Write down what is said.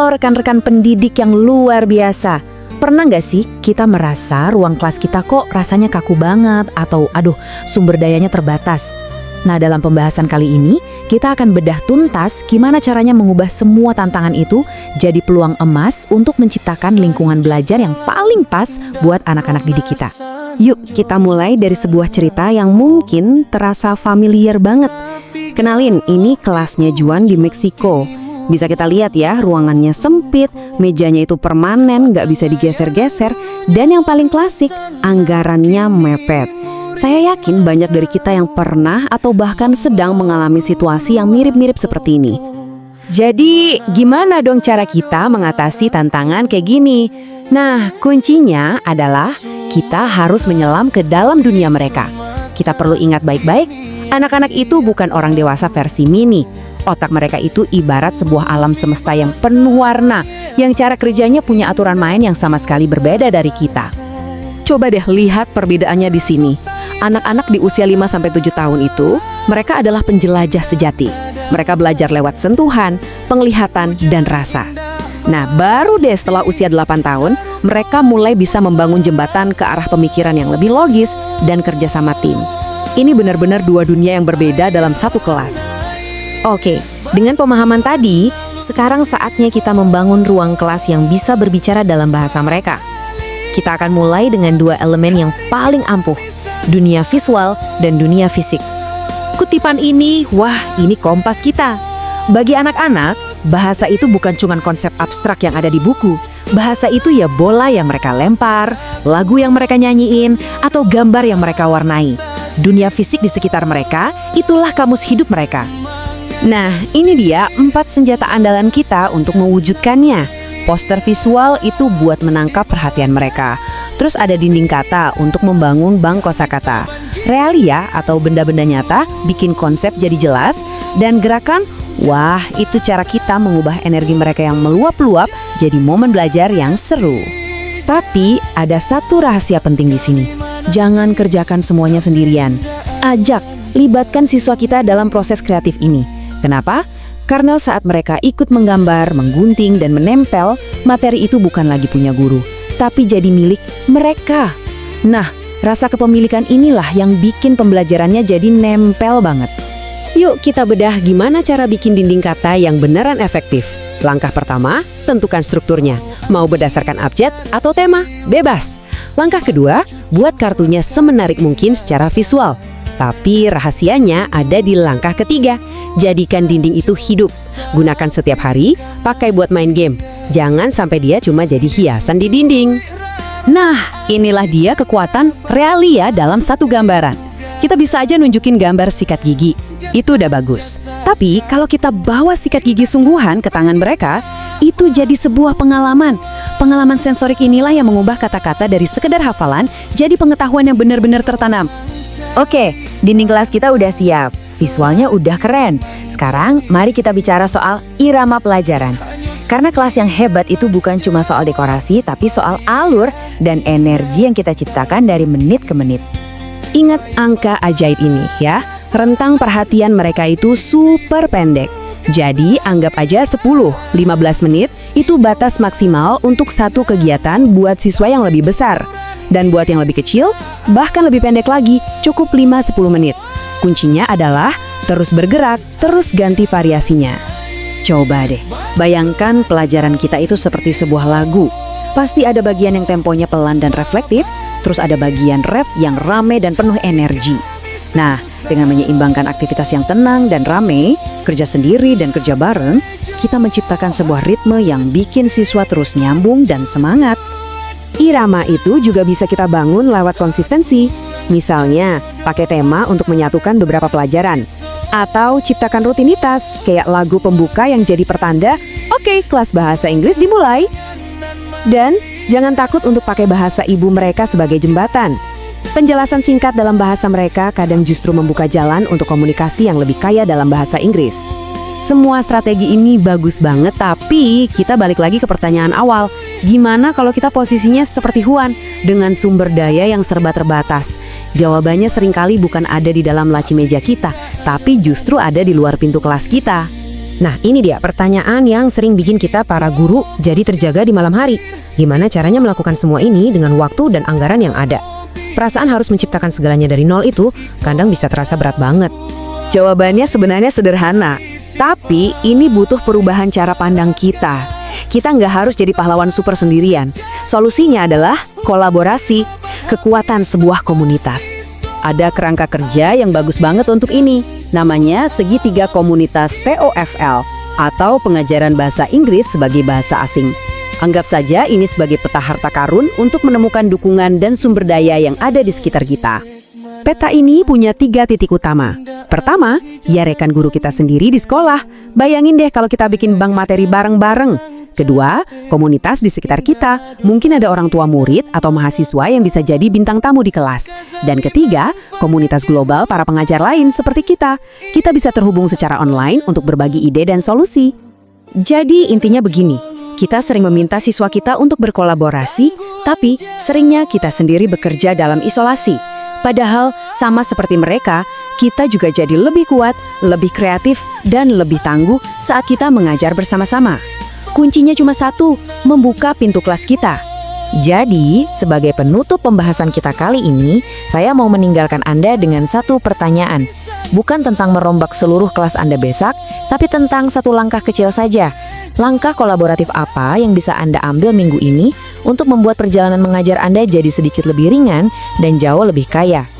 atau rekan-rekan pendidik yang luar biasa. Pernah nggak sih kita merasa ruang kelas kita kok rasanya kaku banget atau sumber dayanya terbatas? Nah, dalam pembahasan kali ini, kita akan bedah tuntas gimana caranya mengubah semua tantangan itu jadi peluang emas untuk menciptakan lingkungan belajar yang paling pas buat anak-anak didik kita. Yuk, kita mulai dari sebuah cerita yang mungkin terasa familiar banget. Kenalin, ini kelasnya Juan di Meksiko. Bisa kita lihat ya, ruangannya sempit, mejanya itu permanen, nggak bisa digeser-geser, dan yang paling klasik, anggarannya mepet. Saya yakin banyak dari kita yang pernah atau bahkan sedang mengalami situasi yang mirip-mirip seperti ini. Jadi, gimana dong cara kita mengatasi tantangan kayak gini? Nah, kuncinya adalah kita harus menyelam ke dalam dunia mereka. Kita perlu ingat baik-baik, anak-anak itu bukan orang dewasa versi mini. Otak mereka itu ibarat sebuah alam semesta yang penuh warna, yang cara kerjanya punya aturan main yang sama sekali berbeda dari kita. Coba deh lihat perbedaannya di sini. Anak-anak di usia 5-7 tahun itu, mereka adalah penjelajah sejati. Mereka belajar lewat sentuhan, penglihatan, dan rasa. Nah, baru deh setelah usia 8 tahun, mereka mulai bisa membangun jembatan ke arah pemikiran yang lebih logis dan kerja sama tim. Ini benar-benar dua dunia yang berbeda dalam satu kelas. Oke, dengan pemahaman tadi, sekarang saatnya kita membangun ruang kelas yang bisa berbicara dalam bahasa mereka. Kita akan mulai dengan dua elemen yang paling ampuh, dunia visual dan dunia fisik. Kutipan ini, ini kompas kita. Bagi anak-anak, bahasa itu bukan cuma konsep abstrak yang ada di buku. Bahasa itu ya bola yang mereka lempar, lagu yang mereka nyanyiin, atau gambar yang mereka warnai. Dunia fisik di sekitar mereka, itulah kamus hidup mereka. Nah, ini dia 4 senjata andalan kita untuk mewujudkannya. Poster visual itu buat menangkap perhatian mereka. Terus ada dinding kata untuk membangun bank kosakata. Realia atau benda-benda nyata bikin konsep jadi jelas. Dan gerakan, itu cara kita mengubah energi mereka yang meluap-luap jadi momen belajar yang seru. Tapi ada satu rahasia penting di sini. Jangan kerjakan semuanya sendirian. Libatkan siswa kita dalam proses kreatif ini. Kenapa? Karena saat mereka ikut menggambar, menggunting, dan menempel, materi itu bukan lagi punya guru, tapi jadi milik mereka. Nah, rasa kepemilikan inilah yang bikin pembelajarannya jadi nempel banget. Yuk kita bedah gimana cara bikin dinding kata yang beneran efektif. Langkah pertama, tentukan strukturnya. Mau berdasarkan abjad atau tema? Bebas. Langkah kedua, buat kartunya semenarik mungkin secara visual. Tapi rahasianya ada di langkah ketiga. Jadikan dinding itu hidup. Gunakan setiap hari, pakai buat main game. Jangan sampai dia cuma jadi hiasan di dinding. Nah, inilah dia kekuatan realia dalam satu gambaran. Kita bisa aja nunjukin gambar sikat gigi. Itu udah bagus. Tapi kalau kita bawa sikat gigi sungguhan ke tangan mereka, itu jadi sebuah pengalaman. Pengalaman sensorik inilah yang mengubah kata-kata dari sekedar hafalan jadi pengetahuan yang benar-benar tertanam. Oke, dinding kelas kita udah siap, visualnya udah keren. Sekarang mari kita bicara soal irama pelajaran. Karena kelas yang hebat itu bukan cuma soal dekorasi, tapi soal alur dan energi yang kita ciptakan dari menit ke menit. Ingat angka ajaib ini ya, rentang perhatian mereka itu super pendek. Jadi anggap aja 10-15 menit itu batas maksimal untuk satu kegiatan buat siswa yang lebih besar. Dan buat yang lebih kecil, bahkan lebih pendek lagi, cukup 5-10 menit. Kuncinya adalah terus bergerak, terus ganti variasinya. Coba deh, bayangkan pelajaran kita itu seperti sebuah lagu. Pasti ada bagian yang temponya pelan dan reflektif, terus ada bagian ref yang rame dan penuh energi. Nah, dengan menyeimbangkan aktivitas yang tenang dan rame, kerja sendiri dan kerja bareng, kita menciptakan sebuah ritme yang bikin siswa terus nyambung dan semangat. Irama itu juga bisa kita bangun lewat konsistensi. Misalnya, pakai tema untuk menyatukan beberapa pelajaran. Atau ciptakan rutinitas, kayak lagu pembuka yang jadi pertanda, oke, kelas bahasa Inggris dimulai. Dan jangan takut untuk pakai bahasa ibu mereka sebagai jembatan. Penjelasan singkat dalam bahasa mereka kadang justru membuka jalan untuk komunikasi yang lebih kaya dalam bahasa Inggris. Semua strategi ini bagus banget, tapi kita balik lagi ke pertanyaan awal. Gimana kalau kita posisinya seperti Juan, dengan sumber daya yang serba terbatas? Jawabannya seringkali bukan ada di dalam laci meja kita, tapi justru ada di luar pintu kelas kita. Nah, ini dia pertanyaan yang sering bikin kita para guru jadi terjaga di malam hari. Gimana caranya melakukan semua ini dengan waktu dan anggaran yang ada? Perasaan harus menciptakan segalanya dari nol itu kadang bisa terasa berat banget. Jawabannya sebenarnya sederhana, tapi ini butuh perubahan cara pandang kita. Kita nggak harus jadi pahlawan super sendirian. Solusinya adalah kolaborasi, kekuatan sebuah komunitas. Ada kerangka kerja yang bagus banget untuk ini. Namanya Segitiga Komunitas TOEFL atau Pengajaran Bahasa Inggris sebagai Bahasa Asing. Anggap saja ini sebagai peta harta karun untuk menemukan dukungan dan sumber daya yang ada di sekitar kita. Peta ini punya 3 titik utama. Pertama, ya rekan guru kita sendiri di sekolah. Bayangin deh kalau kita bikin bank materi bareng-bareng. Kedua, komunitas di sekitar kita. Mungkin ada orang tua murid atau mahasiswa yang bisa jadi bintang tamu di kelas. Dan ketiga, komunitas global para pengajar lain seperti kita. Kita bisa terhubung secara online untuk berbagi ide dan solusi. Jadi intinya begini, kita sering meminta siswa kita untuk berkolaborasi, tapi seringnya kita sendiri bekerja dalam isolasi. Padahal sama seperti mereka, kita juga jadi lebih kuat, lebih kreatif, dan lebih tangguh saat kita mengajar bersama-sama. Kuncinya cuma satu, membuka pintu kelas kita. Jadi, sebagai penutup pembahasan kita kali ini, saya mau meninggalkan Anda dengan satu pertanyaan. Bukan tentang merombak seluruh kelas Anda besok, tapi tentang satu langkah kecil saja. Langkah kolaboratif apa yang bisa Anda ambil minggu ini untuk membuat perjalanan mengajar Anda jadi sedikit lebih ringan dan jauh lebih kaya?